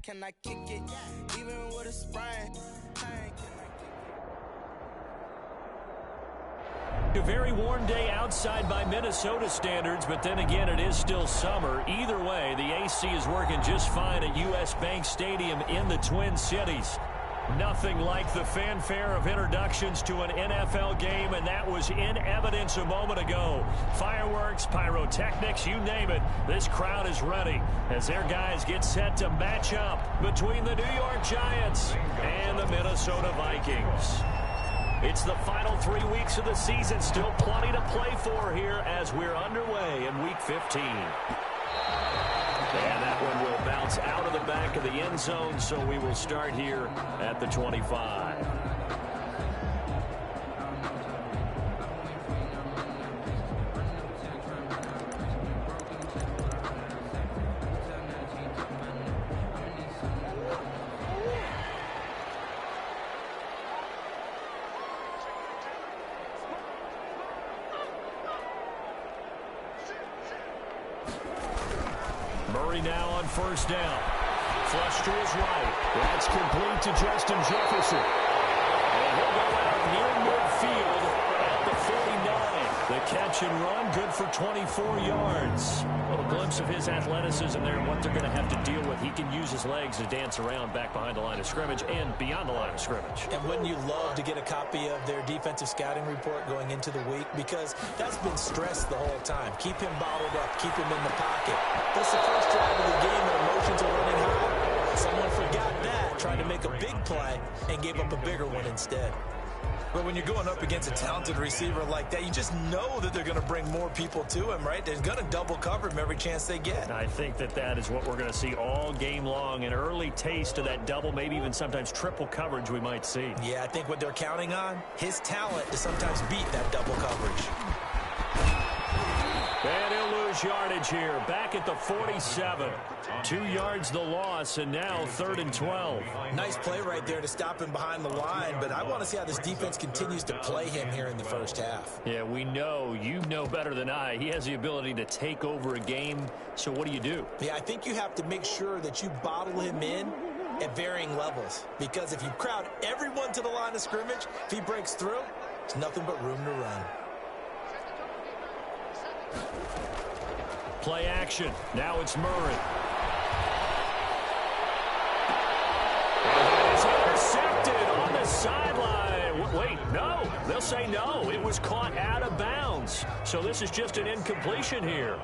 Can I kick it? Even with a sprain. A very warm day outside by Minnesota standards, but then again, it is still summer. Either way, the AC is working just fine at U.S. Bank Stadium in the Twin Cities. Nothing like the fanfare of introductions to an NFL game, and that was in evidence a moment ago. Fireworks, pyrotechnics, you name it. This crowd is ready as their guys get set to match up between the New York Giants and the Minnesota Vikings. It's the final 3 weeks of the season. Still plenty to play for here as we're underway in Week 15. And that one will bounce out of the back of the end zone, so we will start here at the 25. Murray now on first down. Flush to his right. That's complete to Justin Jefferson. And he'll go out near midfield at the 49. The catch and run, good for 24 yards. A little glimpse of his athleticism there and what they're going to have to deal with. He can use his legs to dance around back behind the line of scrimmage and beyond the line of scrimmage. And wouldn't you love to get a copy of their defensive scouting report going into the week? Because that's been stressed the whole time. Keep him bottled up. Keep him in the pocket. That's the first drive of the game and emotions are running high. Someone forgot that, tried to make a big play, and gave up a bigger one instead. But when you're going up against a talented receiver like that, you just know that they're going to bring more people to him, right? They're going to double cover him every chance they get. I think that is what we're going to see all game long. An early taste of that double, maybe even sometimes triple coverage we might see. Yeah, I think what they're counting on, his talent to sometimes beat that double coverage. And he'll lose yardage here. Back at the 47. 2 yards the loss, and now 3rd and 12. Nice play right there to stop him behind the line, but I want to see how this defense continues to play him here in the first half. Yeah, we know, you know better than I, he has the ability to take over a game, so what do? Yeah, I think you have to make sure that you bottle him in at varying levels, because if you crowd everyone to the line of scrimmage, if he breaks through, it's nothing but room to run. Play action. Now it's Murray. And it's intercepted on the sideline. Wait, no. They'll say no. It was caught out of bounds. So this is just an incompletion here.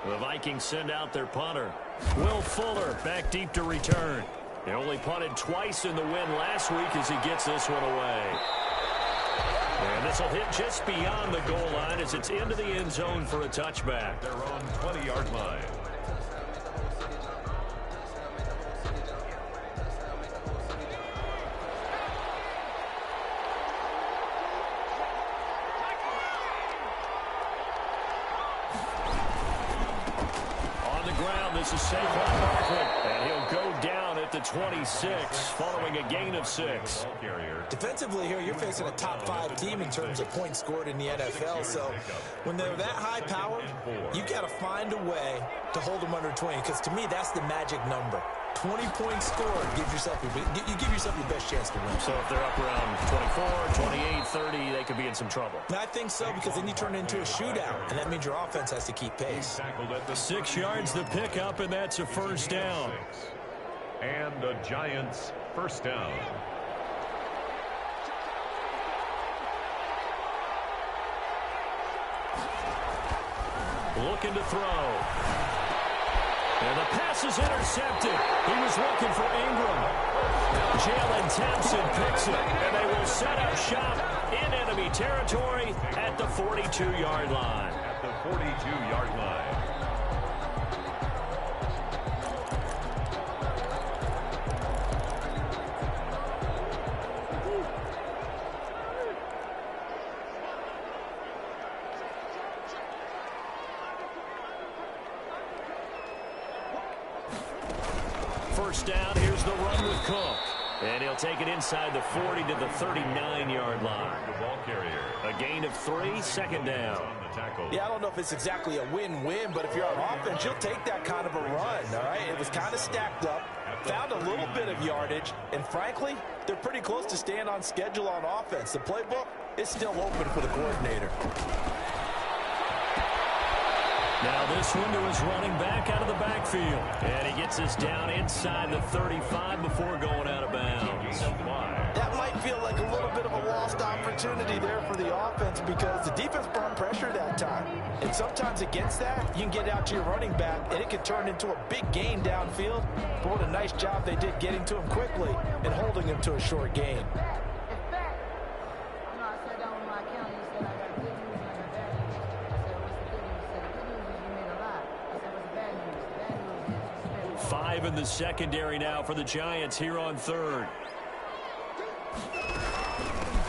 The Vikings send out their punter. Will Fuller back deep to return. They only punted twice in the win last week as he gets this one away. And this will hit just beyond the goal line as it's into the end zone for a touchback. They're on 20-yard line. On the ground, this is Saquon Barkley. And he'll go down at the 26 following a gain of 6. Defensively here, you're facing a top-5 team in terms of points scored in the NFL. So when they're that high-powered, you've got to find a way to hold them under 20. Because to me, that's the magic number. 20 points scored, you give yourself your best chance to win. So if they're up around 24, 28, 30, they could be in some trouble. I think so, because then you turn it into a shootout, and that means your offense has to keep pace. 6 yards the pickup, and that's a first down. And the Giants first down. Looking to throw. And the pass is intercepted. He was looking for Ingram. Jalen Thompson picks it, and they will set up shop in enemy territory at the 42-yard line. At the 42-yard line. First down, here's the run with Cook. And he'll take it inside the 40 to the 39-yard line. The ball carrier. A gain of 3, second down. Yeah, I don't know if it's exactly a win-win, but if you're on offense, you'll take that kind of a run, all right? It was kind of stacked up. Found a little bit of yardage, and frankly, they're pretty close to staying on schedule on offense. The playbook is still open for the coordinator. Now this one to his running back out of the backfield. And he gets us down inside the 35 before going out of bounds. That might feel like a little bit of a lost opportunity there for the offense because the defense brought pressure that time. And sometimes against that, you can get out to your running back, and it can turn into a big gain downfield. But what a nice job they did getting to him quickly and holding him to a short gain. Five in the secondary now for the Giants here on third.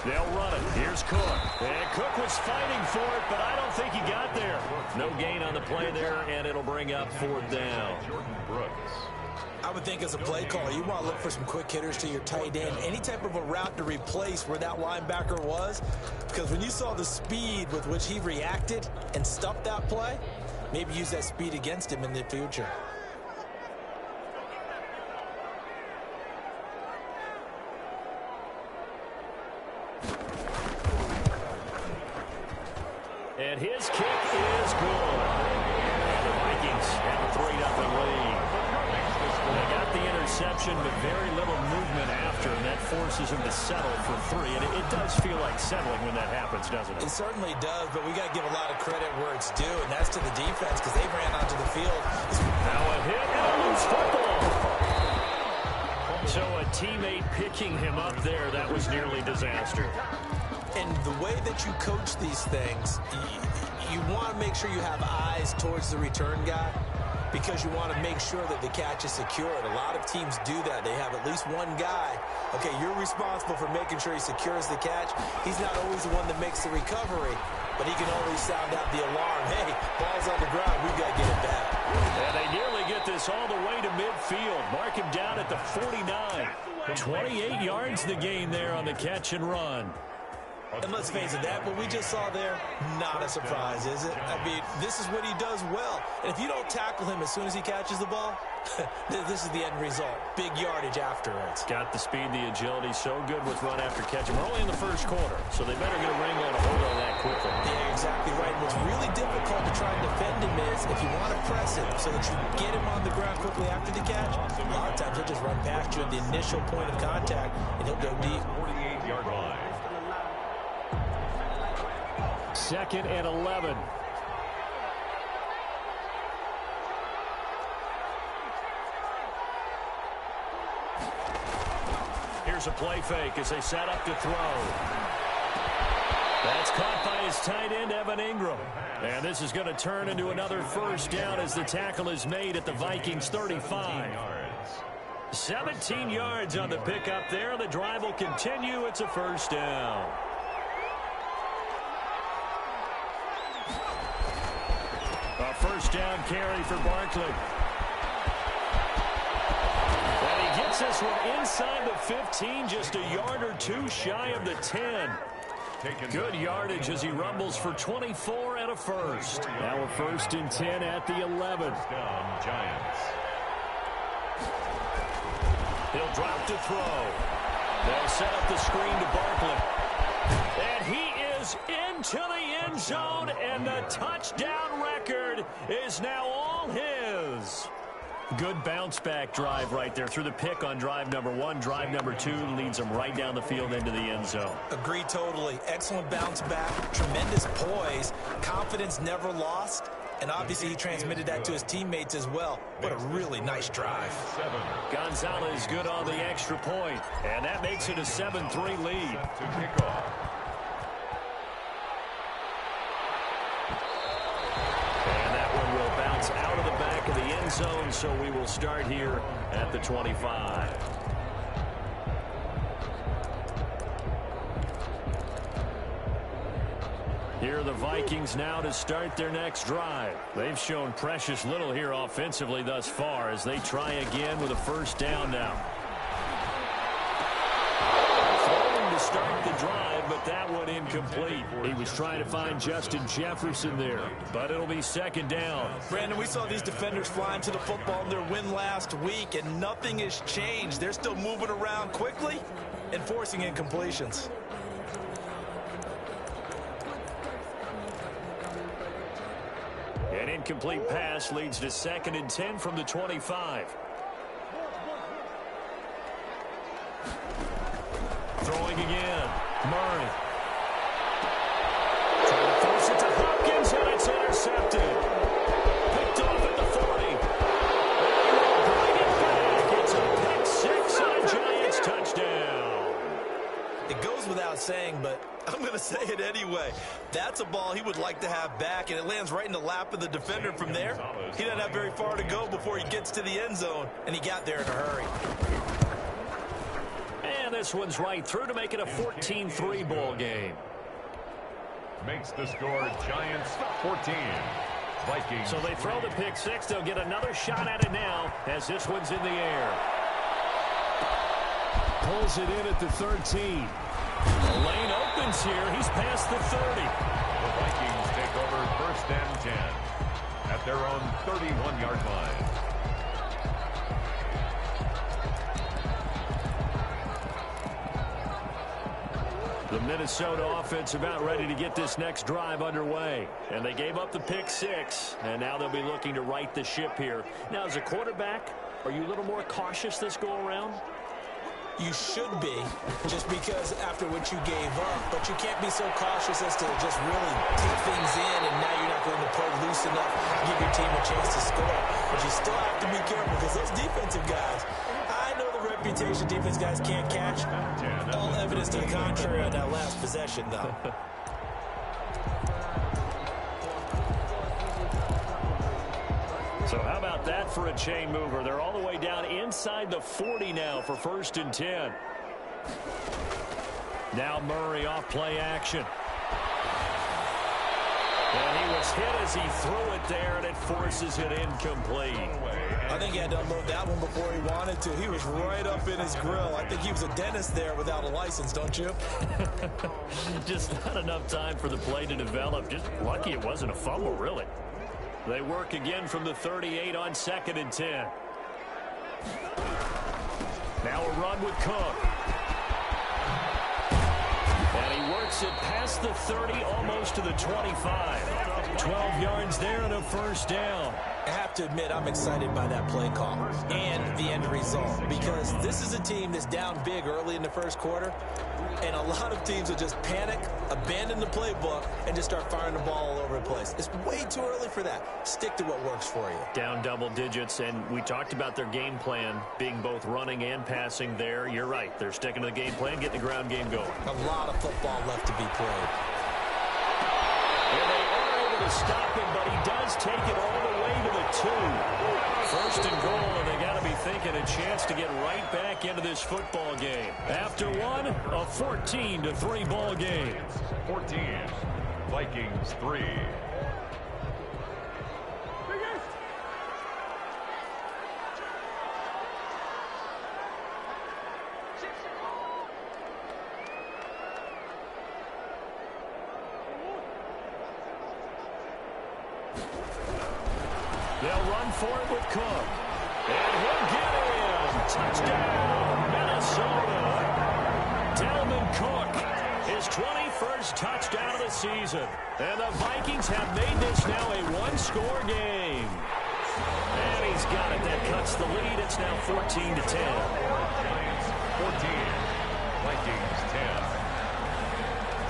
They'll run it. Here's Cook. And Cook was fighting for it, but I don't think he got there. No gain on the play there, and it'll bring up fourth down. I would think as a play caller, you want to look for some quick hitters to your tight end. Any type of a route to replace where that linebacker was. Because when you saw the speed with which he reacted and stuffed that play, maybe use that speed against him in the future. And his kick is good. And the Vikings have a 3-0 lead. They got the interception, but very little movement after, and that forces him to settle for 3. And it does feel like settling when that happens, doesn't it? It certainly does, but we got to give a lot of credit where it's due, and that's to the defense because they ran onto the field. Now a hit and a loose football. So a teammate picking him up there, that was nearly disaster. And the way that you coach these things, you want to make sure you have eyes towards the return guy because you want to make sure that the catch is secured. A lot of teams do that. They have at least one guy. Okay, you're responsible for making sure he secures the catch. He's not always the one that makes the recovery, but he can always sound out the alarm. Hey, ball's on the ground. We've got to get it back. And they nearly get this all the way to midfield. Mark him down at the 49. 28 yards the gain there on the catch and run. And let's face it, that what we just saw there, not a surprise, is it? I mean, this is what he does well. And if you don't tackle him as soon as he catches the ball, this is the end result. Big yardage afterwards. Got the speed, the agility, so good with run after catch. We're only in the first quarter, so they better get a ring on a hold on that quickly. Yeah, exactly right. What's really difficult to try and defend him is if you want to press him so that you get him on the ground quickly after the catch, a lot of times he'll just run past you at the initial point of contact, and he'll go deep. 48-yard line. 2nd and 11. Here's a play fake as they set up to throw. That's caught by his tight end, Evan Ingram. And this is going to turn into another first down as the tackle is made at the Vikings 35. 17 yards on the pickup there. The drive will continue. It's a first down. A first down carry for Barkley. And he gets this one inside the 15, just a yard or two shy of the 10. Good yardage as he rumbles for 24 and a first. Now a 1st and 10 at the 11. Down, Giants. He'll drop to throw. They'll set up the screen to Barkley. And he is into the end zone, and the touchdown record is now all his. Good bounce-back drive right there through the pick on drive number 1. Drive number 2 leads him right down the field into the end zone. Agree totally. Excellent bounce back, tremendous poise, confidence never lost, and obviously he transmitted that to his teammates as well. What a really nice drive. Gonzalez good on the extra point, and that makes it a 7-3 lead. To kick off. And that one will bounce out of the back of the end zone, so we will start here at the 25. Here are the Vikings now to start their next drive. They've shown precious little here offensively thus far as they try again with a first down now. Throwing to start the drive, but that one incomplete. He was trying to find Justin Jefferson there, but it'll be second down. Brandon, we saw these defenders flying to the football in their win last week, and nothing has changed. They're still moving around quickly and forcing incompletions. An incomplete pass leads to 2nd and 10 from the 25. Throwing again. Murray. Trying to force it to Hopkins, and it's intercepted. Picked off at the 40. Bring it back. It's a pick six on a Giants touchdown. It goes without saying, but I'm going to say it anyway. That's a ball he would like to have back, and it lands right in the lap of the defender from there. He doesn't have very far to go before he gets to the end zone, and he got there in a hurry. And this one's right through to make it a 14-3 ball game. Makes the score Giants 14. Vikings. So they throw the pick six. They'll get another shot at it now as this one's in the air. Pulls it in at the 13. The lane opens here. He's past the 30. The Vikings take over 1st and 10 at their own 31-yard line. The Minnesota offense about ready to get this next drive underway. And they gave up the pick six, and now they'll be looking to right the ship here. Now, as a quarterback, are you a little more cautious this go-around? You should be, just because after what you gave up, but you can't be so cautious as to just really take things in, and now you're not going to play loose enough to give your team a chance to score. But you still have to be careful, because those defensive guys, I know the reputation defense guys can't catch. All evidence to the contrary on that last possession, though. So how about that for a chain mover? They're all the way down inside the 40 now for 1st and 10. Now Murray off play action. And he was hit as he threw it there, and it forces it incomplete. I think he had to unload that one before he wanted to. He was right up in his grill. I think he was a dentist there without a license, don't you? Just not enough time for the play to develop. Just lucky it wasn't a fumble, really. They work again from the 38 on 2nd and 10. Now a run with Cook. And he works it past the 30, almost to the 25. 12 yards there and a 1st down. I have to admit, I'm excited by that play call and the end result, because this is a team that's down big early in the 1st quarter, and a lot of teams will just panic, abandon the playbook, and just start firing the ball all over the place. It's way too early for that. Stick to what works for you. Down double digits, and we talked about their game plan being both running and passing there. You're right. They're sticking to the game plan, getting the ground game going. A lot of football left to be played. And they are able to stop him, but he does take it all the way to the 2. 1st and goal, and they got to be thinking a chance to get right back into this football game. After one, a 14-3 ball game. 14. Vikings 3. They'll run for it with Cook. And he'll get in. Touchdown, Minnesota. Dalvin Cook, his 21st touchdown of the season. And the Vikings have made this now a one-score game. And he's got it. That cuts the lead. It's now 14-10. Giants 14. Vikings 10.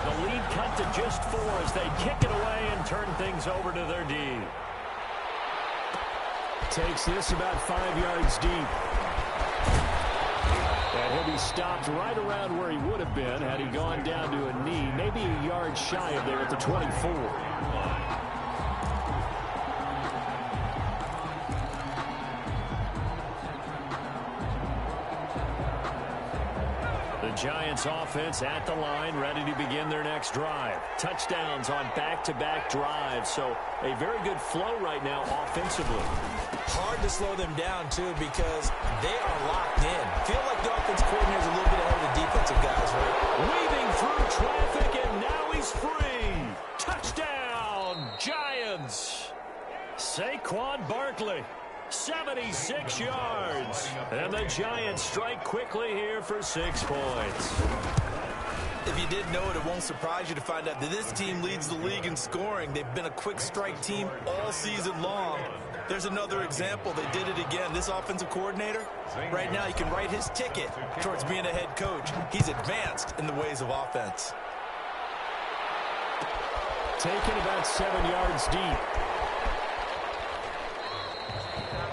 The lead cut to just 4 as they kick it away and turn things over to their D. Takes this about 5 yards deep. And he'll be stopped right around where he would have been had he gone down to a knee, maybe a yard shy of there at the 24. The Giants offense at the line, ready to begin their next drive. Touchdowns on back-to-back drives, so a very good flow right now offensively. Hard to slow them down, too, because they are locked in. Feel like the offense coordinator is a little bit ahead of the defensive guys, right? We Saquon Barkley, 76 yards. And the Giants strike quickly here for 6 points. If you didn't know it, it won't surprise you to find out that this team leads the league in scoring. They've been a quick strike team all season long. There's another example. They did it again. This offensive coordinator, right now, you can write his ticket towards being a head coach. He's advanced in the ways of offense. Taken about 7 yards deep.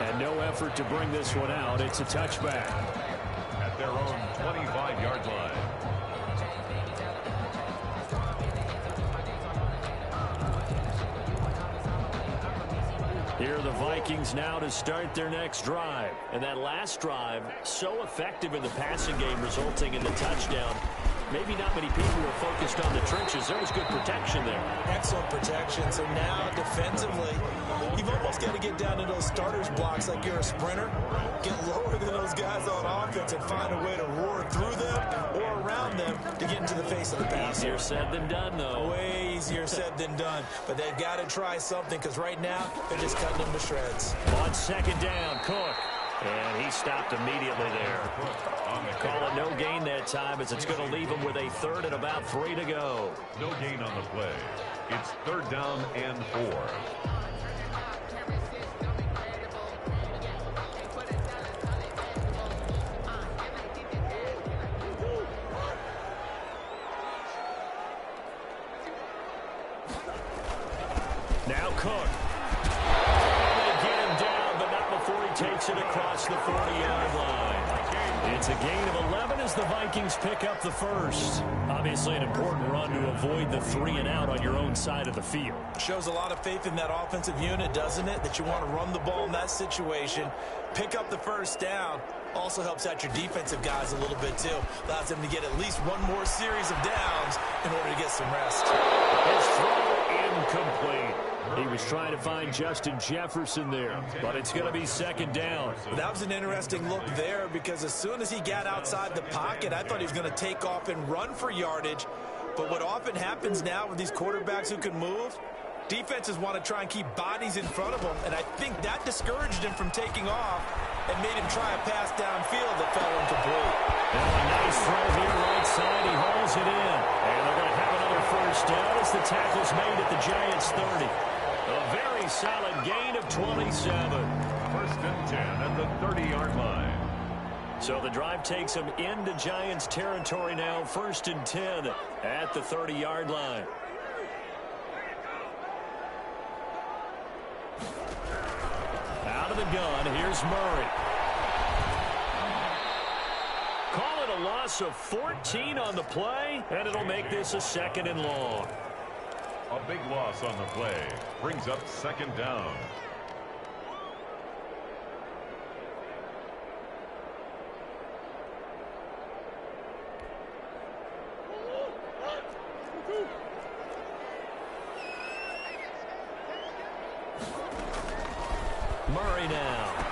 And no effort to bring this one out. It's a touchback. At their own 25-yard line. Here are the Vikings now to start their next drive. And that last drive, so effective in the passing game, resulting in the touchdown. Maybe not many people were focused on the trenches. There was good protection there. Excellent protection. So now, defensively, you've almost got to get down to those starters blocks like you're a sprinter. Get lower than those guys on offense and find a way to roar through them or around them to get into the face of the passer. Easier said than done, though. Way easier said than done. But they've got to try something because right now, they're just cutting them to shreds. On second down, Cook. And he stopped immediately there. Call it no gain that time as it's going to leave him with a third and about 3 to go. No gain on the play. It's 3rd down and 4. Now Cook. Takes it across the 40-yard line. It's a gain of 11 as the Vikings pick up the first. Obviously an important run to avoid the 3-and-out on your own side of the field. Shows a lot of faith in that offensive unit, doesn't it? That you want to run the ball in that situation. Pick up the first down. Also helps out your defensive guys a little bit, too. Allows them to get at least one more series of downs in order to get some rest. His throw incomplete. He was trying to find Justin Jefferson there, but it's going to be second down. That was an interesting look there because as soon as he got outside the pocket, I thought he was going to take off and run for yardage. But what often happens now with these quarterbacks who can move, defenses want to try and keep bodies in front of them, and I think that discouraged him from taking off and made him try a pass downfield that fell incomplete. And a nice throw here right side. He hauls it in. And they're going to have another first down as the tackle's made at the Giants' 30. A very solid gain of 27. 1st and 10 at the 30-yard line. So the drive takes them into Giants territory now. 1st and 10 at the 30-yard line. Out of the gun, here's Murray. Call it a loss of 14 on the play, and it'll make this a 2nd and long. A big loss on the play. Brings up 2nd down. Murray now.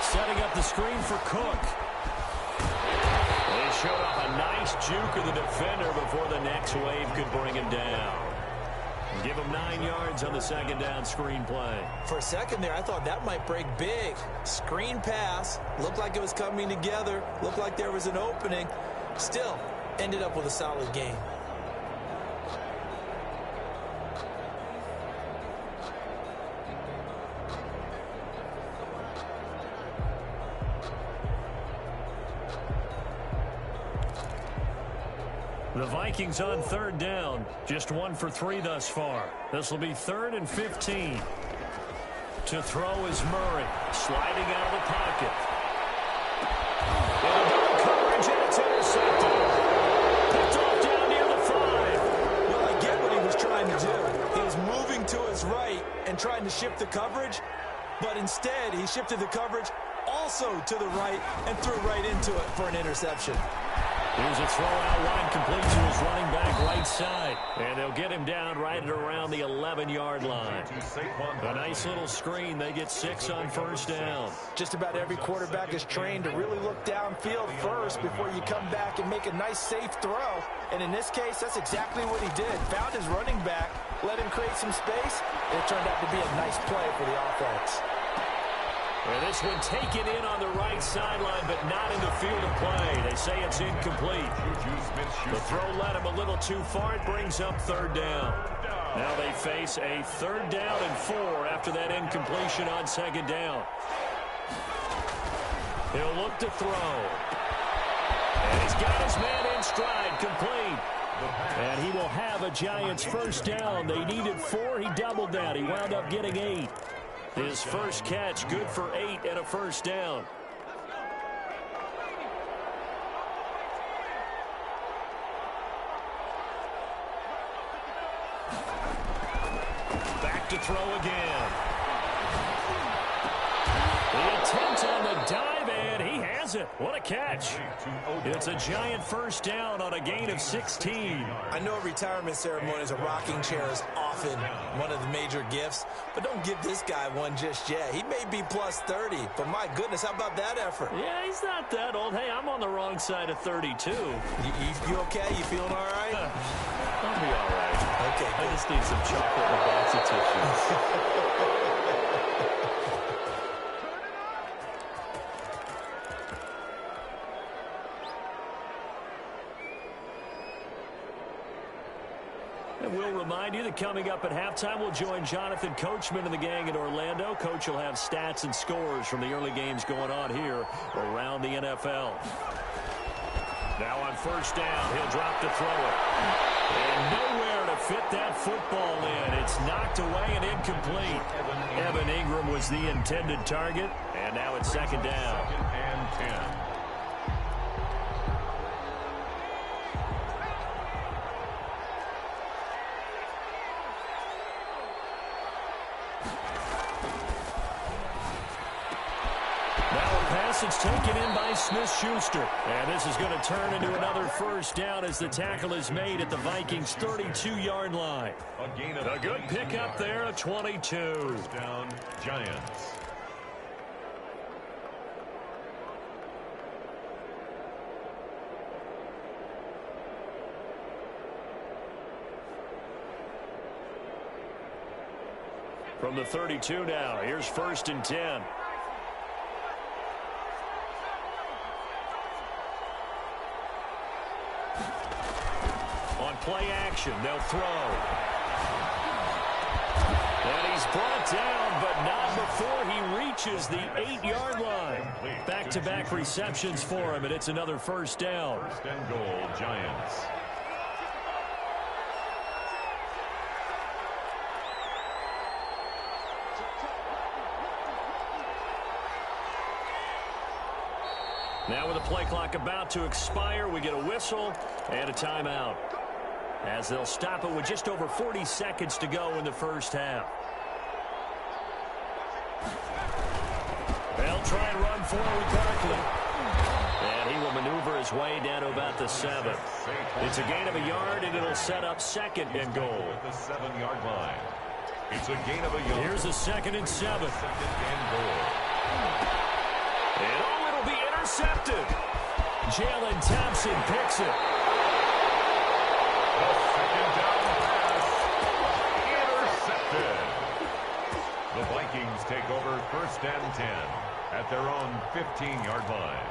Setting up the screen for Cook. They showed off a nice juke of the defender before the next wave could bring him down. Give him 9 yards on the 2nd down screen play. For a second there, I thought that might break big. Screen pass. Looked like it was coming together. Looked like there was an opening. Still, ended up with a solid game. The Vikings on 3rd down. Just 1 for 3 thus far. This will be 3rd and 15. To throw is Murray. Sliding out of the pocket. And coverage, and it's intercepted. Picked off down near the 5. Well, I get what he was trying to do. He was moving to his right and trying to shift the coverage, but instead he shifted the coverage also to the right and threw right into it for an interception. Here's a throw out wide, complete to his running back right side. And they'll get him down right at around the 11-yard line. A nice little screen. They get 6 on first down. Just about every quarterback is trained to really look downfield first before you come back and make a nice, safe throw. And in this case, that's exactly what he did. Found his running back, let him create some space, and it turned out to be a nice play for the offense. And this one taken in on the right sideline, but not in the field of play. They say it's incomplete. The throw led him a little too far. It brings up third down. Now they face a 3rd down and 4 after that incompletion on 2nd down. He'll look to throw. And he's got his man in stride, complete. And he will have a Giants first down. They needed 4. He doubled that. He wound up getting 8. His first catch, good for 8 and a first down. Back to throw again. The attempt on the dive, and he has it. What a catch. It's a Giant first down on a gain of 16. I know retirement ceremonies, a rocking chair is often one of the major gifts, but don't give this guy one just yet. He may be plus 30, but my goodness, how about that effort? Yeah, he's not that old. Hey, I'm on the wrong side of 32. You okay? You feeling all right? I'll be all right. Okay, I just need some chocolate and a box of tissues. And we'll remind you that coming up at halftime, we'll join Jonathan Coachman and the gang in Orlando. Coach will have stats and scores from the early games going on here around the NFL. Now on first down, he'll drop to throw it. And nowhere to fit that football in. It's knocked away and incomplete. Evan Ingram was the intended target, and now it's 2nd down. 2nd and 10. It's taken in by Smith-Schuster. And this is going to turn into another first down as the tackle is made at the Vikings' 32-yard line. A good pickup there, a 22. First down, Giants. From the 32 now, here's 1st and 10. On play action, they'll throw. And he's brought down, but not before he reaches the 8-yard line. Back-to-back receptions for him, and it's another first down. 1st and goal, Giants. Now with the play clock about to expire, we get a whistle and a timeout, as they'll stop it with just over 40 seconds to go in the first half. They'll try and run forward Barkley. And he will maneuver his way down to about the 7. It's a gain of a yard, and it'll set up 2nd and goal. At the 7-yard line. It's a gain of a yard. Here's a 2nd and 7. 2nd and goal. And oh, it'll be intercepted. Jalen Thompson picks it. The 2nd down pass. Intercepted. The Vikings take over 1st and 10 at their own 15-yard line.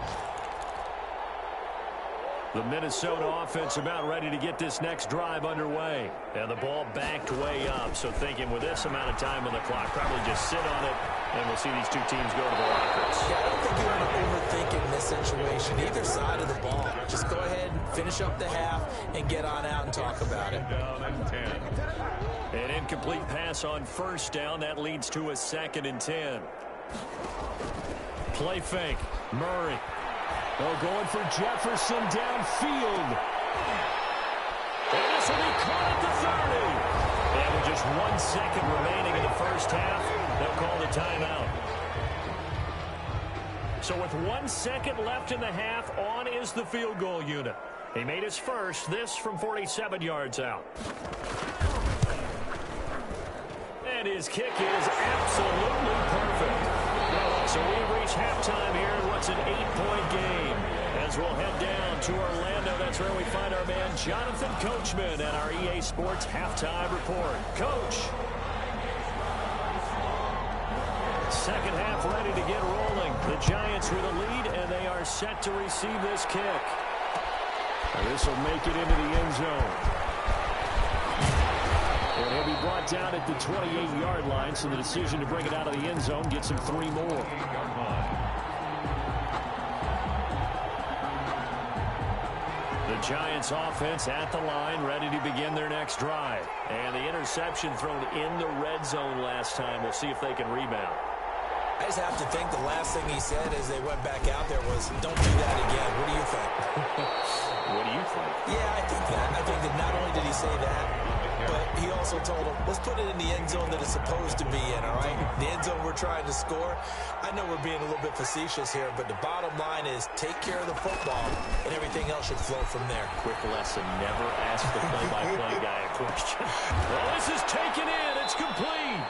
The Minnesota offense about ready to get this next drive underway. And the ball backed way up. So thinking with this amount of time on the clock, probably just sit on it, and we'll see these two teams go to the lockers. Yeah, I don't think you want to overthink in this situation. Either side of the ball. Just go ahead and finish up the half and get on out and talk about it. Down and 10. An incomplete pass on first down. That leads to a 2nd and 10. Play fake. Murray. Oh, going for Jefferson downfield. And this will be caught at the 30. And with just 1 second remaining in the first half, they'll call the timeout. So with 1 second left in the half, on is the field goal unit. He made his first, this from 47 yards out. And his kick is absolutely perfect. So we've reached halftime here in what's an 8-point game. As we'll head down to Orlando, that's where we find our man Jonathan Coachman at our EA Sports Halftime Report. Coach. Second half ready to get rolling. The Giants with a lead, and they are set to receive this kick. And this will make it into the end zone. And he'll be brought down at the 28-yard line, so the decision to bring it out of the end zone gets him 3 more. The Giants offense at the line, ready to begin their next drive. And the interception thrown in the red zone last time. We'll see if they can rebound. I just have to think the last thing he said as they went back out there was, don't do that again. What do you think? What do you think? Yeah, I think that. I think that not only did he say that, but he also told him, let's put it in the end zone that it's supposed to be in, all right? The end zone we're trying to score. I know we're being a little bit facetious here, but the bottom line is take care of the football, and everything else should flow from there. Quick lesson, never ask the play-by-play guy a question. Well, this is taken in. It's complete.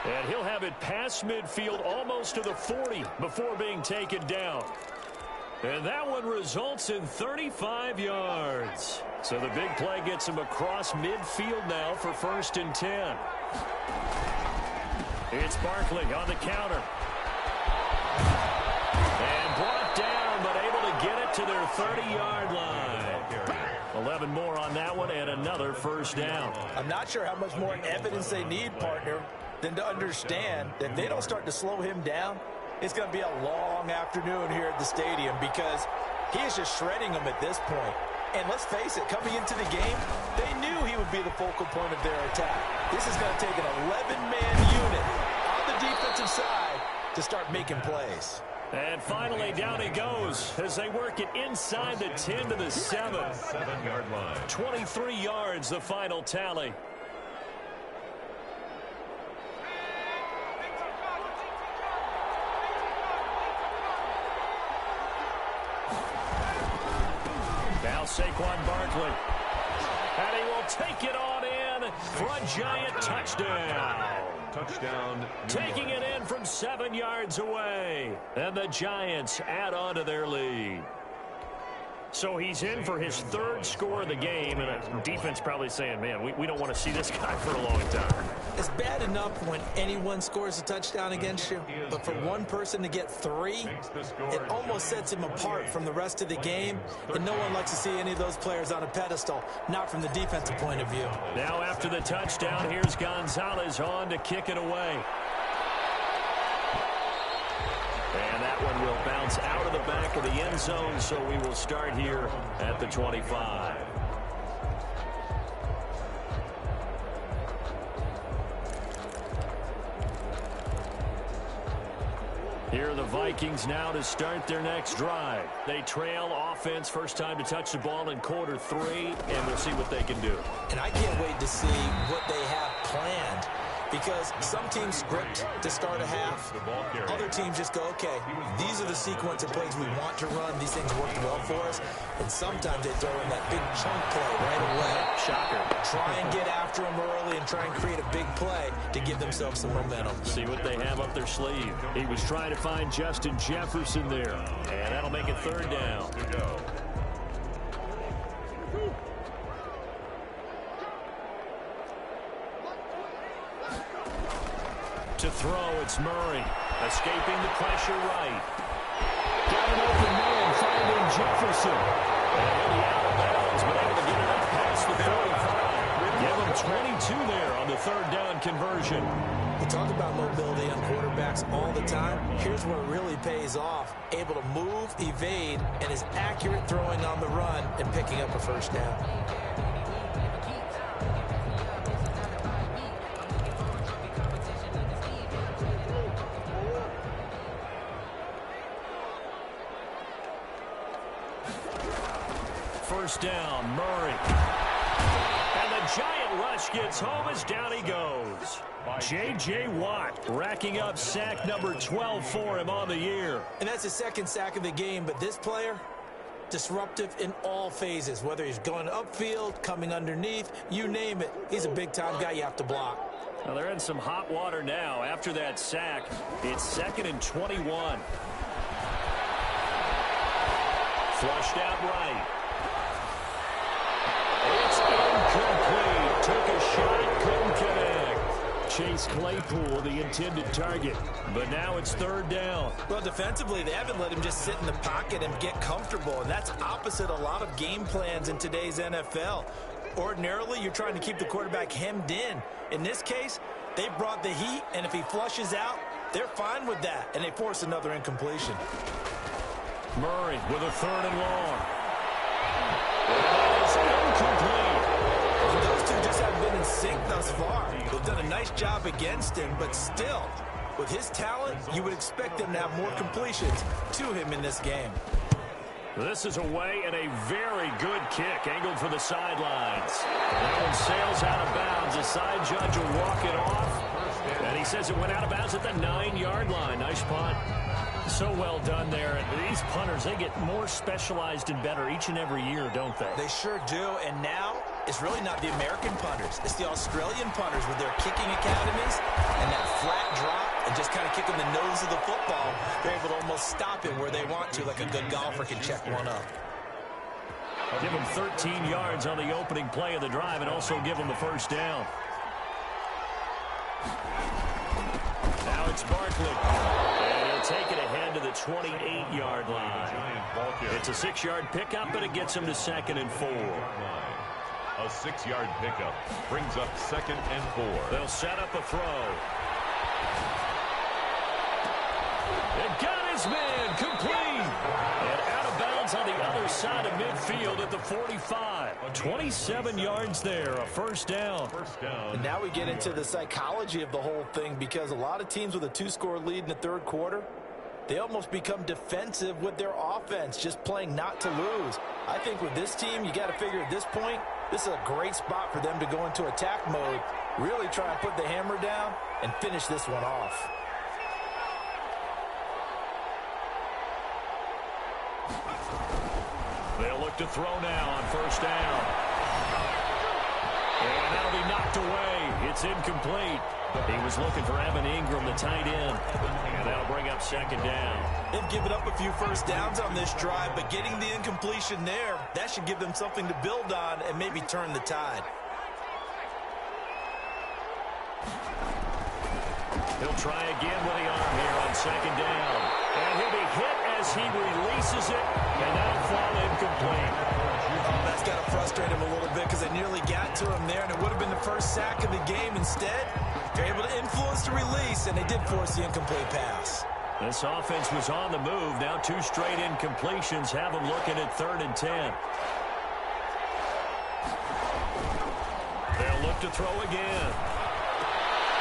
And he'll have it past midfield almost to the 40 before being taken down. And that one results in 35 yards. So the big play gets him across midfield now for 1st and 10. It's Barkley on the counter. And brought down, but able to get it to their 30-yard line. 11 more on that one and another 1st down. I'm not sure how much more evidence they need, partner, than to understand that if they don't start to slow him down, it's going to be a long afternoon here at the stadium because he is just shredding them at this point. And let's face it, coming into the game, they knew he would be the focal point of their attack. This is going to take an 11-man unit on the defensive side to start making plays. And finally, down he goes as they work it inside the 10 to the 7. 7-yard line. 23 yards, the final tally. Now Saquon Barkley. And he will take it on in for a Giant touchdown. Touchdown. Taking it in from 7 yards away. And the Giants add on to their lead. So he's in for his 3rd score of the game, and the defense probably saying, man, we don't want to see this guy for a long time. It's bad enough when anyone scores a touchdown against you, but for one person to get 3, it almost sets him apart from the rest of the game, and no one likes to see any of those players on a pedestal, not from the defensive point of view. Now after the touchdown, here's Gonzalez on to kick it away. And that one will bounce out of the back of the end zone, so we will start here at the 25. Here are the Vikings now to start their next drive. They trail offense, first time to touch the ball in quarter 3, and we'll see what they can do. And I can't wait to see what they have planned. Because some teams script to start a half. Other teams just go, okay, these are the sequence of plays we want to run. These things worked well for us. And sometimes they throw in that big chunk play right away. Shocker. Try and get after them early and try and create a big play to give themselves some momentum. See what they have up their sleeve. He was trying to find Justin Jefferson there. And that'll make it 3rd down. To throw, it's Murray. Escaping the pressure right. Got an open man, finding Jefferson. And he'll be out of bounds, but able to get it up past the 45. Give him 22 there on the 3rd down conversion. We talk about mobility on quarterbacks all the time. Here's where it really pays off. Able to move, evade, and is accurate throwing on the run and picking up a 1st down. First down, Murray. And the giant rush gets home as down he goes. J.J. Watt racking up sack number 12 for him on the year. And that's his second sack of the game, but this player, disruptive in all phases, whether he's going upfield, coming underneath, you name it. He's a big-time guy you have to block. Well, they're in some hot water now. After that sack, it's 2nd and 21. Flushed out right. It's incomplete. Took a shot, couldn't connect. Chase Claypool, the intended target. But now it's 3rd down. Well, defensively, they haven't let him just sit in the pocket and get comfortable, and that's opposite a lot of game plans in today's NFL. Ordinarily, you're trying to keep the quarterback hemmed in. In this case, they brought the heat, and if he flushes out, they're fine with that, and they force another incompletion. Murray with a 3rd and long. That is incomplete. And those two just haven't been in sync thus far. They've done a nice job against him, but still, with his talent, you would expect them to have more completions to him in this game. This is away and a very good kick, angled for the sidelines. That one sails out of bounds. The side judge will walk it off. And he says it went out of bounds at the 9-yard line. Nice punt. So well done there. And these punters, they get more specialized and better each and every year, don't they? They sure do. And now, it's really not the American punters. It's the Australian punters with their kicking academies and that flat drop and just kind of kicking the nose of the football. They're able to almost stop it where they want to, like a good golfer can check one up. Give them 13 yards on the opening play of the drive and also give them the 1st down. Now it's Barkley. And he'll take it ahead to the 28-yard line. It's a 6-yard pickup, but it gets him to 2nd and 4. A 6-yard pickup brings up 2nd and 4. They'll set up a throw. It got his man complete. And out of bounds on the other side of midfield at the 45. 27 yards there, a 1st down. And now we get into the psychology of the whole thing, because a lot of teams with a 2-score lead in the 3rd quarter, they almost become defensive with their offense, just playing not to lose. I think with this team, you got to figure at this point, this is a great spot for them to go into attack mode, really try and put the hammer down and finish this one off. They'll look to throw now on 1st down. And that'll be knocked away. It's incomplete. He was looking for Evan Ingram, the tight end. And that'll bring up 2nd down. They've given up a few 1st downs on this drive, but getting the incompletion there, that should give them something to build on and maybe turn the tide. He'll try again with the arm here on 2nd down. And he'll be hit as he releases it, and that'll fall incomplete. That's got to frustrate him a little bit, because they nearly got to him there, and it would have been the 1st sack of the game. Instead, they're able to influence the release, and they did force the incomplete pass. This offense was on the move. Now 2 straight incompletions have them looking at 3rd and 10. They'll look to throw again.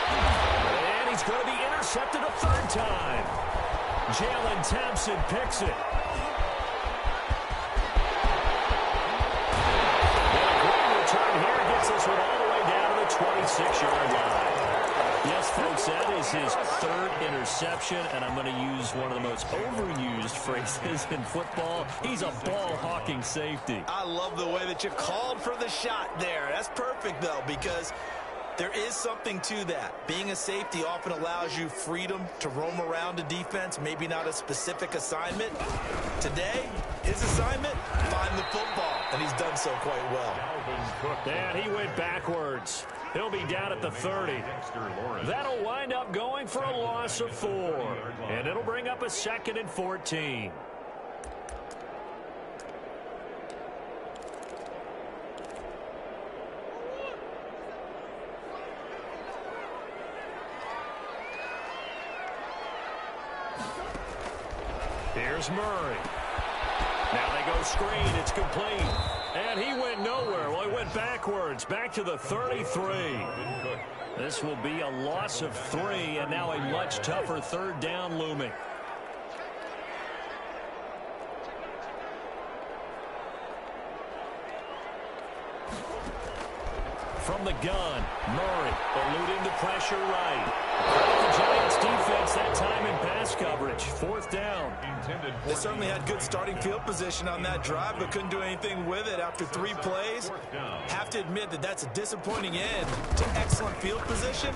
And he's going to be intercepted a 3rd time. Jalen Thompson picks it. And a great return here gets this one all the way down to the 26-yard line. Yes, folks, that is his 3rd interception, and I'm going to use one of the most overused phrases in football. He's a ball-hawking safety. I love the way that you called for the shot there. That's perfect, though, because there is something to that. Being a safety often allows you freedom to roam around a defense, maybe not a specific assignment. Today, his assignment, find the football, and he's done so quite well. And he went backwards. He'll be down at the 30. That'll wind up going for a loss of 4. And it'll bring up a 2nd and 14. Here's Murray. Now they go screen. It's complete. And he went nowhere. Well, he went backwards. Back to the 33. This will be a loss of 3, and now a much tougher 3rd down looming. from the gun. Murray eluding the pressure right. The Giants defense that time in pass coverage. Fourth down. They certainly had good starting field position on that drive, but couldn't do anything with it after 3 plays. Have to admit that that's a disappointing end to excellent field position.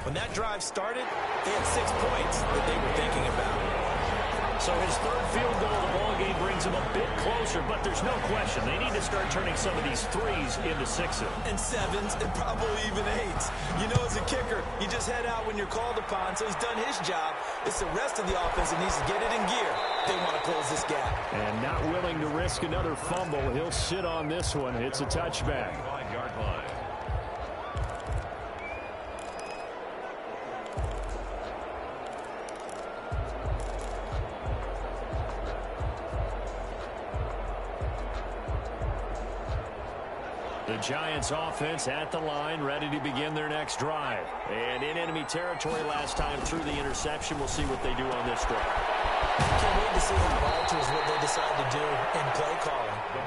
When that drive started, they had 6 points that they were thinking about. So his third field goal of the ball game brings him a bit closer, but there's no question they need to start turning some of these threes into sixes. And 7s and probably even 8s. You know, as a kicker, you just head out when you're called upon, so he's done his job. It's the rest of the offense that needs to get it in gear if they want to close this gap. And not willing to risk another fumble. He'll sit on this one. It's a touchback. 5-yard line. The Giants offense at the line, ready to begin their next drive. And in enemy territory last time through the interception. We'll see what they do on this drive. Can't wait to see how it alters what they decide to do in play calling.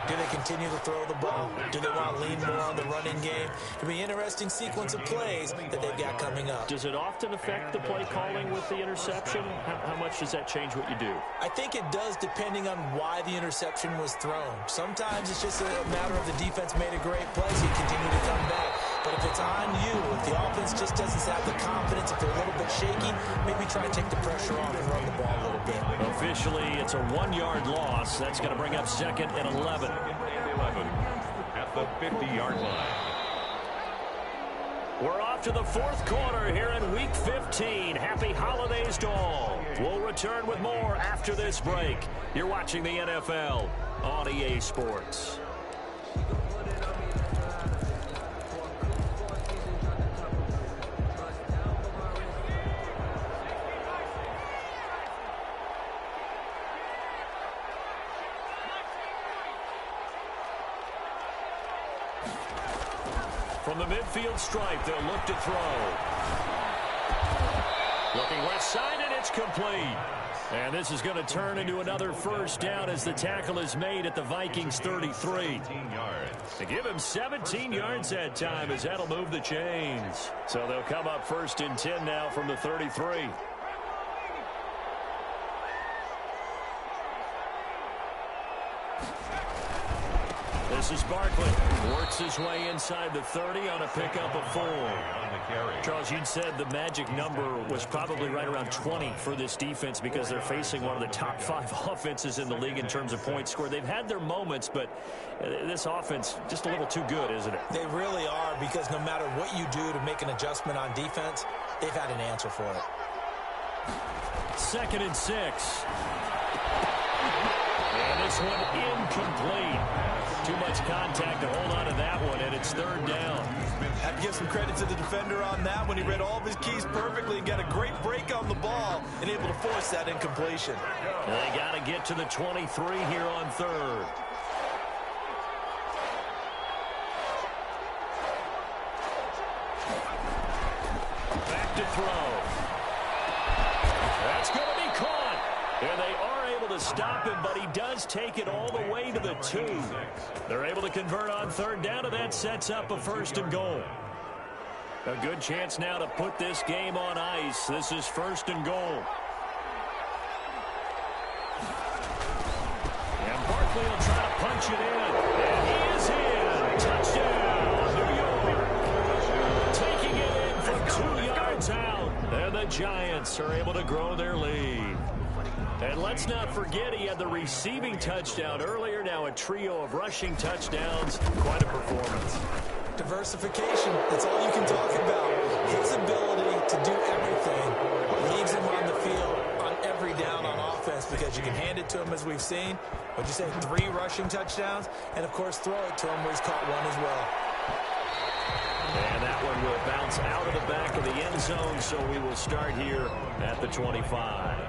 Do they continue to throw the ball? Do they want to lean more on the running game? It'll be an interesting sequence of plays that they've got coming up. Does it often affect the play calling with the interception? How much does that change what you do? I think it does, depending on why the interception was thrown. Sometimes it's just a matter of the defense made a great play, so you continue to come back. But if it's on you, if the offense just doesn't have the confidence, if they're a little bit shaky, maybe try and take the pressure off and run the ball a little bit. Officially, it's a 1-yard loss. That's going to bring up 2nd and 11. 11 at the 50-yard line. We're off to the 4th quarter here in Week 15. Happy holidays to all. We'll return with more after this break. You're watching the NFL on EA Sports. From the midfield stripe, they'll look to throw. Looking left side, and it's complete. And this is going to turn into another first down as the tackle is made at the Vikings 33. To give him 17 yards that time, as that'll move the chains. So they'll come up 1st and 10 now from the 33. This is Barkley. Works his way inside the 30 on a pickup of 4. Charles, you'd said the magic number was probably right around 20 for this defense because they're facing one of the top 5 offenses in the league in terms of points scored. They've had their moments, but this offense just a little too good, isn't it? They really are, because no matter what you do to make an adjustment on defense, they've had an answer for it. 2nd and 6. And this one incomplete. Too much contact to hold on to that one, and it's 3rd down. Have to give some credit to the defender on that one. He read all of his keys perfectly and got a great break on the ball and able to force that incompletion. They got to get to the 23 here on 3rd. Back to throw. That's going to be caught. And they are able to stop him, but he does take it all the way to the 2. They're able to convert on 3rd down, and that sets up a 1st and goal. A good chance now to put this game on ice. This is 1st and goal. And Barkley will try to punch it in. And he is in. Touchdown, New York. Taking it in from 2 yards out. And the Giants are able to grow their lead. And let's not forget he had the receiving touchdown earlier. Now a trio of rushing touchdowns. Quite a performance. Diversification, that's all you can talk about. His ability to do everything leaves him on the field on every down on offense, because you can hand it to him, as we've seen. What'd you say, 3 rushing touchdowns? And, of course, throw it to him where he's caught one as well. And that one will bounce out of the back of the end zone, so we will start here at the 25.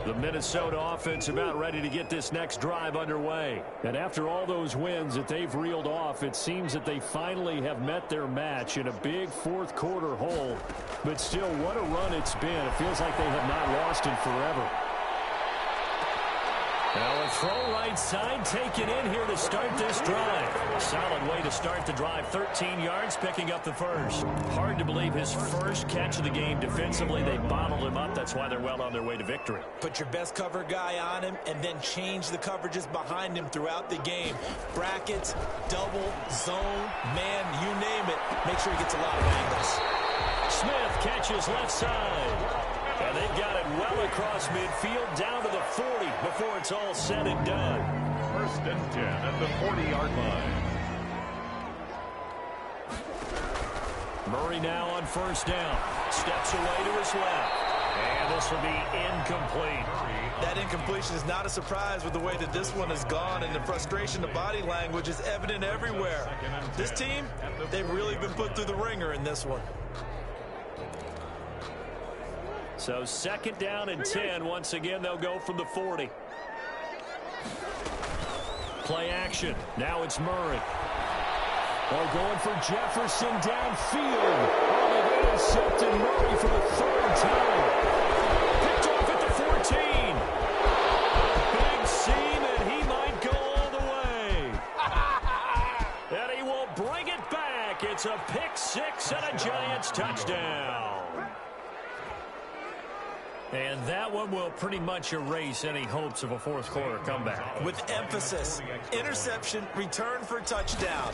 The The Minnesota offense about ready to get this next drive underway. And after all those wins that they've reeled off, it seems that they finally have met their match in a big fourth quarter hole. But still, what a run it's been. It feels like they have not lost in forever. Now a throw right side taken in here to start this drive. A solid way to start the drive. 13 yards, picking up the first. Hard to believe his first catch of the game defensively. They bottled him up. That's why they're well on their way to victory. Put your best cover guy on him and then change the coverages behind him throughout the game. Brackets, double, zone, man, you name it. Make sure he gets a lot of angles. Smith catches left side. And they've got it well across midfield down to the 40 before it's all said and done. 1st and 10 at the 40-yard line. Murray now on first down. Steps away to his left. And this will be incomplete. That incompletion is not a surprise with the way that this one has gone, and the frustration, the body language is evident everywhere. This team, they've really been put through the ringer in this one. So 2nd down and 10. Once again, they'll go from the 40. Play action. Now it's Murray. They're going for Jefferson downfield. Oh, they've intercepted Murray for the 3rd time. Picked off at the 14. Big seam, and he might go all the way. And he will bring it back. It's a pick six and a Giants touchdown. And that one will pretty much erase any hopes of a fourth quarter comeback. With emphasis, interception, return for touchdown.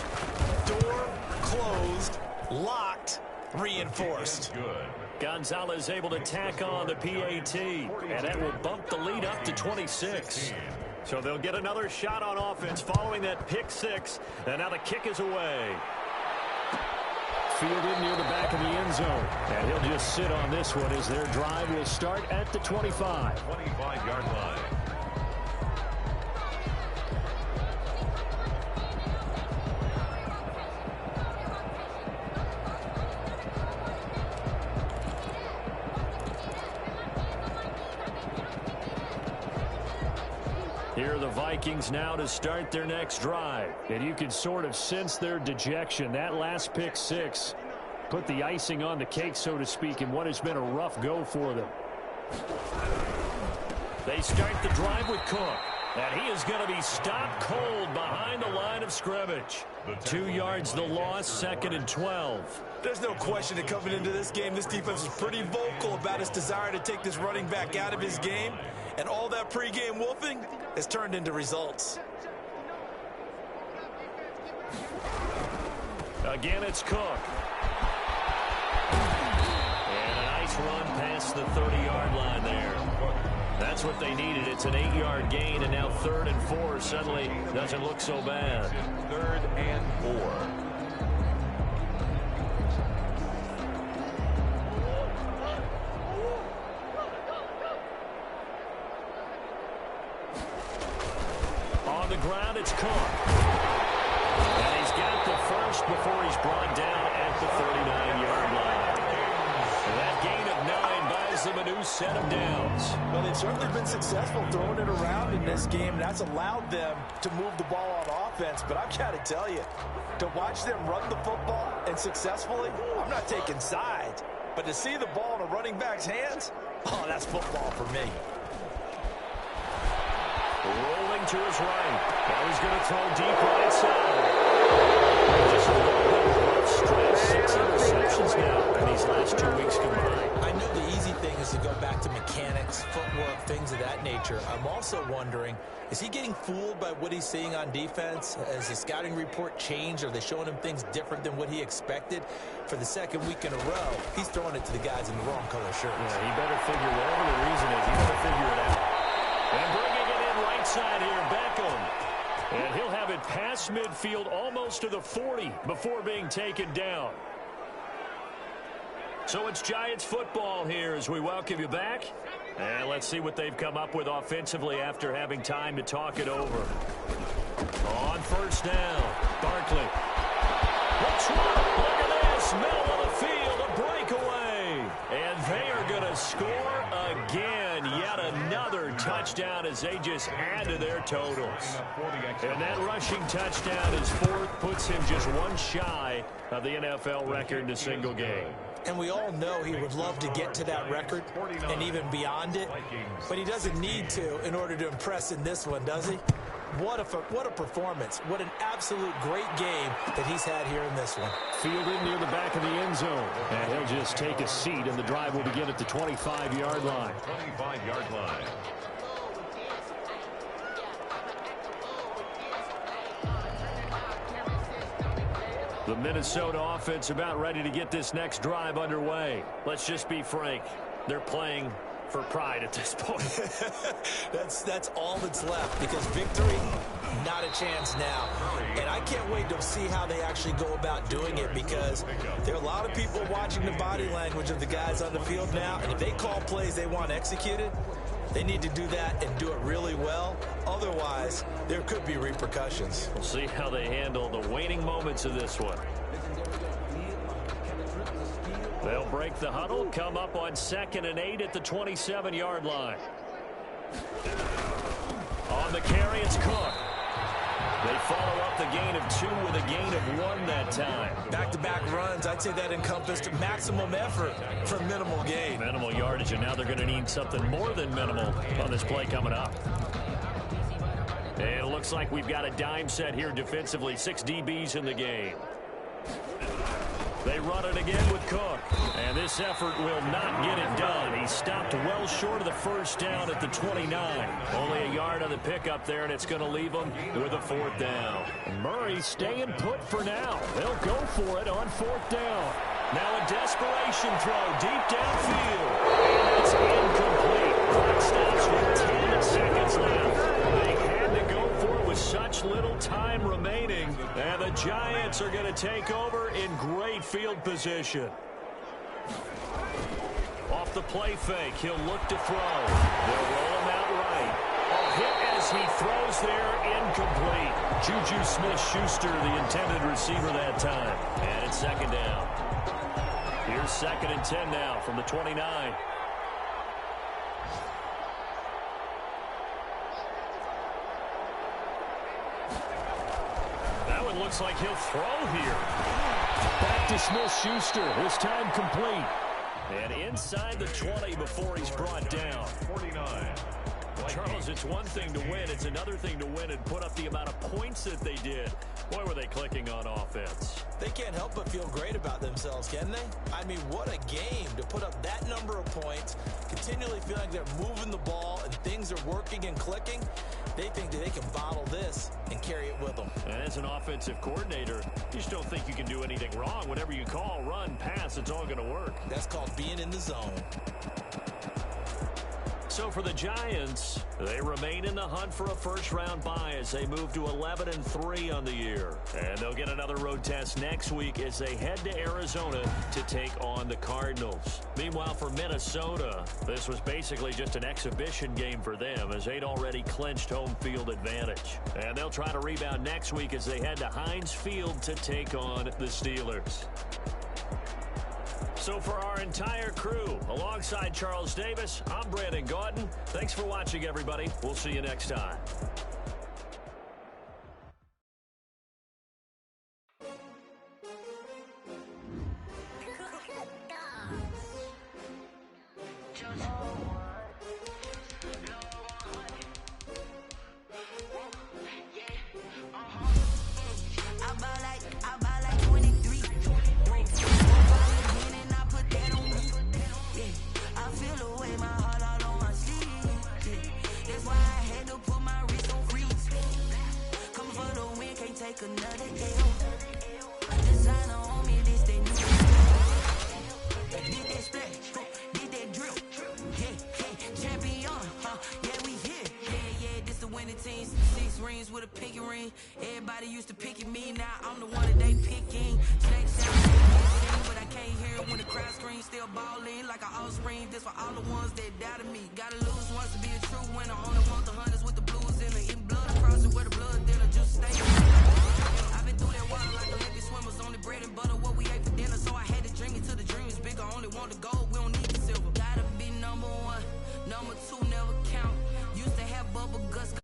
Door closed, locked, reinforced. Good. Gonzalez able to tack on the PAT, and that will bump the lead up to 26. So they'll get another shot on offense following that pick six, and now the kick is away. Fielded near the back of the end zone. And he'll just sit on this one as their drive will start at the 25. 25-yard line. Here are the Vikings now to start their next drive. And you can sort of sense their dejection. That last pick six put the icing on the cake, so to speak, in what has been a rough go for them. They start the drive with Cook. And he is going to be stopped cold behind the line of scrimmage. 2 yards the loss, 2nd and 12. There's no question that coming into this game, this defense was pretty vocal about its desire to take this running back out of his game. And all that pregame wolfing has turned into results. Again, it's Cook. And a nice run past the 30-yard line there. That's what they needed. It's an 8-yard gain, and now 3rd and 4 suddenly doesn't look so bad. 3rd and 4. On the ground, it's Cook. And he's got the first before he's brought down at the 39-yard line. That gain of 9 buys them a new set of downs. Well, they've certainly been successful throwing it around in this game. That's allowed them to move the ball on offense. But I've got to tell you, to watch them run the football and successfully, I'm not taking sides. But to see the ball in a running back's hands, oh, that's football for me. Rolling to his right. Now he's going to throw deep right side. Just a little bit of a rough stretch. 6 interceptions now in these last 2 weeks combined. I know the easy thing is to go back to mechanics, footwork, things of that nature. I'm also wondering, is he getting fooled by what he's seeing on defense? Has the scouting report changed? Are they showing him things different than what he expected? For the 2nd week in a row, he's throwing it to the guys in the wrong color shirts. Yeah, he better figure whatever the reason is. He better figure it out. And bringing it in right side here, Beckham. And he'll have it past midfield almost to the 40 before being taken down. So it's Giants football here as we welcome you back. And let's see what they've come up with offensively after having time to talk it over. On first down, Barkley. Let's run. Look at this. Middle of the field, a breakaway. And they are going to score again. Yet another touchdown as they just add to their totals. And that rushing touchdown is fourth, puts him just one shy of the NFL record in a single game. And we all know he would love to get to that record and even beyond it, but he doesn't need to in order to impress in this one, does he? What a performance. What an absolute great game that he's had here in this one. Fielded near the back of the end zone. And he'll just take a seat, and the drive will begin at the 25-yard line. 25-yard line. The Minnesota offense about ready to get this next drive underway. Let's just be frank. They're playing for pride at this point. That's all that's left, because victory, not a chance now. And I can't wait to see how they actually go about doing it, because there are a lot of people watching the body language of the guys on the field now, and if they call plays they want executed, they need to do that and do it really well. Otherwise, there could be repercussions. We'll see how they handle the waning moments of this one. They'll break the huddle, come up on 2nd and 8 at the 27-yard line. On the carry, it's Cook. They follow up the gain of 2 with a gain of 1 that time. Back-to-back runs, I'd say that encompassed maximum effort for minimal gain. Minimal yardage, and now they're going to need something more than minimal on this play coming up. And it looks like we've got a dime set here defensively. 6 DBs in the game. They run it again with Cook. And this effort will not get it done. He stopped well short of the first down at the 29. Only a yard on the pickup there, and it's going to leave them with a 4th down. Murray staying put for now. They'll go for it on 4th down. Now a desperation throw deep downfield. And it's incomplete. Clock stops with 10 seconds left. They had to go for it with such little time remaining. And the Giants are going to take over in great field position. Off the play fake, he'll look to throw. They'll roll him out right. A hit as he throws there, incomplete. Juju Smith-Schuster, the intended receiver that time. And it's 2nd down. Here's 2nd and 10 now from the 29. That one looks like he'll throw here. Back to Smith-Schuster. This time complete. And inside the 20 before he's brought down. 49. Charles, it's one thing to win. It's another thing to win and put up the amount of points that they did. Boy, were they clicking on offense. They can't help but feel great about themselves, can they? I mean, what a game to put up that number of points, continually feeling like they're moving the ball and things are working and clicking. They think that they can bottle this and carry it with them. And as an offensive coordinator, you just don't think you can do anything wrong. Whatever you call, run, pass, it's all going to work. That's called being in the zone. So for the Giants, they remain in the hunt for a first-round bye as they move to 11-3 on the year. And they'll get another road test next week as they head to Arizona to take on the Cardinals. Meanwhile, for Minnesota, this was basically just an exhibition game for them as they'd already clinched home field advantage. And they'll try to rebound next week as they head to Heinz Field to take on the Steelers. So for our entire crew, alongside Charles Davis, I'm Brandon Gaudin. Thanks for watching, everybody. We'll see you next time. Everybody used to pick at me, now I'm the one that they picking. Snakes sound but I can't hear it when the crowd screams. Still balling like an offspring. This for all the ones that doubted me. Gotta lose once to be a true winner. Only want the hunters with the blues in it. Eating blood across it where the blood dinner just stay. I've been through that water like Olympic swimmers. Only bread and butter what we ate for dinner. So I had to dream it till the dream is bigger. Only want the gold, we don't need the silver. Gotta be number one. Number two never count. Used to bubble guts